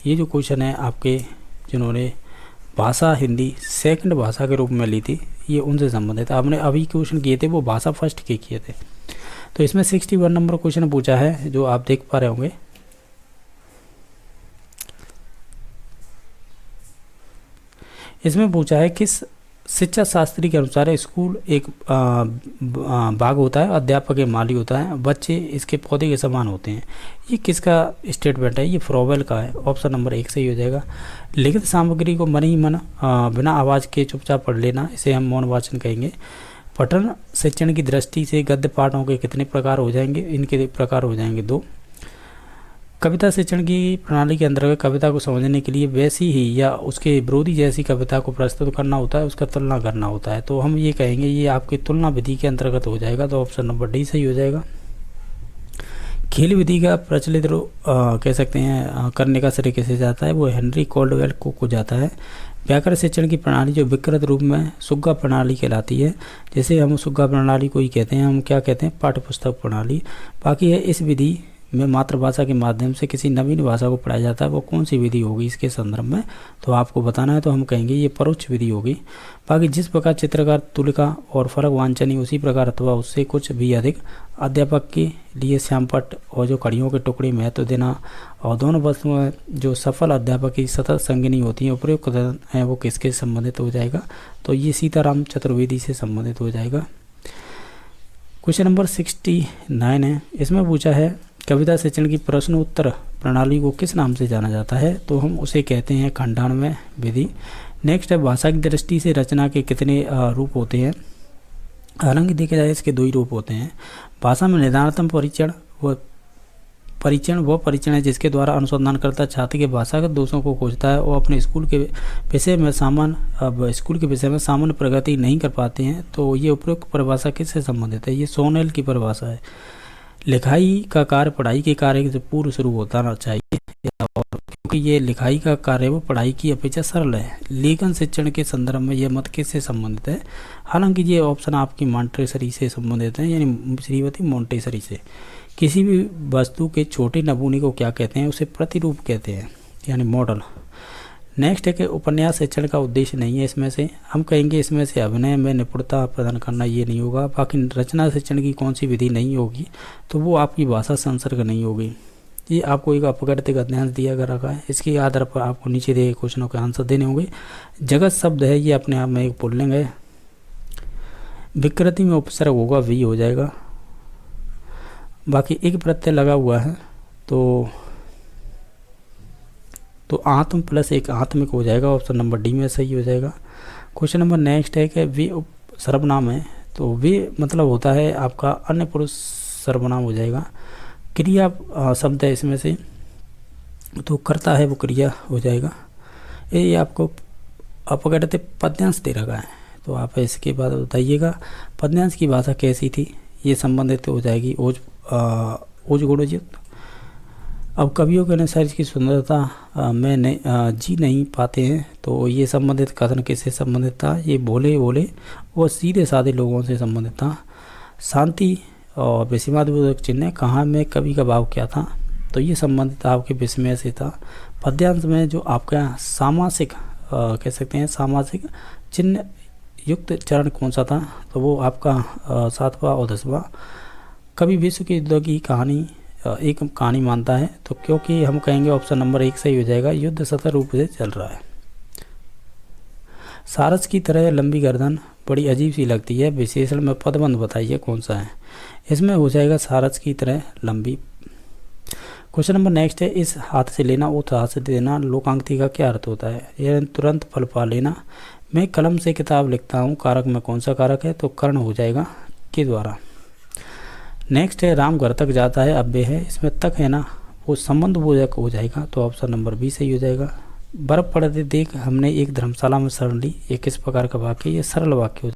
ये जो क्वेश्चन है आपके जिन्होंने भाषा हिंदी सेकंड भाषा के रूप में ली थी, ये उनसे संबंधित है। आपने अभी क्वेश्चन किए थे वो भाषा फर्स्ट के किए थे। तो इसमें 61 नंबर क्वेश्चन पूछा है जो आप देख पा रहे होंगे। इसमें पूछा है किस शिक्षा शास्त्री के अनुसार स्कूल एक बाग होता है, अध्यापक एक माली होता है, बच्चे इसके पौधे के समान होते हैं। ये किसका स्टेटमेंट है? ये फ्रॉवेल का है। ऑप्शन नंबर 1 सही हो जाएगा। लिखित सामग्री को मन ही मन बिना आवाज़ के चुपचाप पढ़ लेना, इसे हम मौन वाचन कहेंगे। पठन शिक्षण की दृष्टि से गद्य पाठों के कितने प्रकार हो जाएंगे? इनके प्रकार हो जाएंगे 2। कविता शिक्षण की प्रणाली के अंतर्गत कविता को समझने के लिए वैसी ही या उसके विरोधी जैसी कविता को प्रस्तुत करना होता है, उसका तुलना करना होता है। तो हम ये कहेंगे ये आपकी तुलना विधि के अंतर्गत हो जाएगा। तो ऑप्शन नंबर डी सही हो जाएगा। खेल विधि का प्रचलित कह सकते हैं करने का श्रेय किसे जाता है? वो हेनरी कॉल्डवेल को जाता है। व्याकरण शिक्षण की प्रणाली जो विकृत रूप में सुग्गा प्रणाली कहलाती है, जैसे हम सुग्गा प्रणाली को ही कहते हैं, हम क्या कहते हैं? पाठ्यपुस्तक प्रणाली। बाकी है इस विधि में मातृभाषा के माध्यम से किसी नवीन भाषा को पढ़ाया जाता है, वो कौन सी विधि होगी इसके संदर्भ में? तो आपको बताना है। तो हम कहेंगे ये परोक्ष विधि होगी। बाकी जिस प्रकार चित्रकार तुलिका और फर्क वांछनीय उसी प्रकार अथवा उससे कुछ भी अधिक अध्यापक के लिए श्यामपट्ट और जो कड़ियों के टुकड़े महत्व देना और दोनों वस्तुएं जो सफल अध्यापक की सतत संगिनी होती हैं उपयुक्त हैं, वो किसके संबंधित हो जाएगा? तो ये सीताराम चतुर्वेदी से संबंधित हो जाएगा। क्वेश्चन नंबर 69 है। इसमें पूछा है कविता शिक्षण की प्रश्न उत्तर प्रणाली को किस नाम से जाना जाता है? तो हम उसे कहते हैं खंडान्वय विधि। नेक्स्ट है भाषा की दृष्टि से रचना के कितने रूप होते हैं? हालांकि देखा जाए इसके 2 ही रूप होते हैं। भाषा में निदानात्मक परीक्षण है जिसके द्वारा अनुसंधानकर्ता छात्र के भाषागत दोषों को खोजता है और अपने स्कूल के विषय में सामान्य प्रगति नहीं कर पाते हैं। तो ये उपयुक्त परिभाषा किससे संबंधित है? ये सोनेल की परिभाषा है। लिखाई का कार्य पढ़ाई के कार्य से पूर्व शुरू होता चाहिए, और क्योंकि ये लिखाई का कार्य वो पढ़ाई की अपेक्षा सरल है। लेखन शिक्षण के संदर्भ में यह मत किससे संबंधित है? हालांकि ये ऑप्शन आपकी मॉन्टेसरी से संबंधित है, यानी श्रीमती मॉन्टेसरी से। किसी भी वस्तु के छोटे नमूने को क्या कहते हैं? उसे प्रतिरूप कहते हैं, यानी मॉडल। नेक्स्ट है कि उपन्यास शिक्षण का उद्देश्य नहीं है। इसमें से हम कहेंगे इसमें से अभिनय में निपुणता प्रदान करना ये नहीं होगा। बाकी रचना शिक्षण की कौन सी विधि नहीं होगी? तो वो आपकी भाषा संसर्ग नहीं होगी। ये आपको एक अपकृत्य का अध्ययन दिया गया रखा है, इसके आधार पर आपको नीचे दिए क्वेश्चनों के आंसर देने होंगे। जगत शब्द है ये अपने आप में एक पुल्लिंग है। विकृति में उपसर्ग होगा वी हो जाएगा। बाकी एक प्रत्यय लगा हुआ है तो आत्म प्लस एक आत्मिक हो जाएगा। ऑप्शन नंबर डी में सही हो जाएगा। क्वेश्चन नंबर नेक्स्ट है कि वे सर्वनाम है, तो वे मतलब होता है आपका अन्य पुरुष सर्वनाम हो जाएगा। क्रिया शब्द है इसमें से, तो करता है वो क्रिया हो जाएगा। ये आपको अपकृत्य पद्यांश दे रखा है, तो आप इसके बाद बताइएगा पद्यांश की भाषा कैसी थी? ये संबंधित हो जाएगी ओज गुणोयुक्त। अब कवियों के अनुसार इसकी सुंदरता में जी नहीं पाते हैं, तो ये संबंधित कथन किससे संबंधित था? ये भोले भोले और सीधे साधे लोगों से संबंधित था। शांति और विस्मयादिबोधक चिन्ह कहाँ में कवि का भाव क्या था? तो ये संबंधित आपके विस्मय से था। पद्यांश में जो आपका सामासिक कह सकते हैं सामासिक चिन्ह युक्त चरण कौन सा था? तो वो आपका 7वां और 10वां। कवि विश्व के युद्ध की कहानी एक कहानी मानता है, तो क्योंकि हम कहेंगे ऑप्शन नंबर 1 सही हो जाएगा। युद्ध सतत रूप से चल रहा है। सारस की तरह लंबी गर्दन बड़ी अजीब सी लगती है, विशेषण में पदबंध बताइए कौन सा है? इसमें हो जाएगा सारस की तरह लंबी। क्वेश्चन नंबर नेक्स्ट है इस हाथ से लेना उस हाथ से देना लोकांकित का क्या अर्थ होता है? यह तुरंत फल पा लेना। मैं कलम से किताब लिखता हूँ, कारक में कौन सा कारक है? तो कर्ण हो जाएगा के द्वारा। नेक्स्ट है राम घर तक जाता है अव्यय है, इसमें तक है ना वो संबंध बोधक हो जाएगा, तो ऑप्शन नंबर बी सही हो जाएगा। बर्फ पड़ते देख हमने एक धर्मशाला में शरण ली, ये किस प्रकार का वाक्य? ये सरल वाक्य हो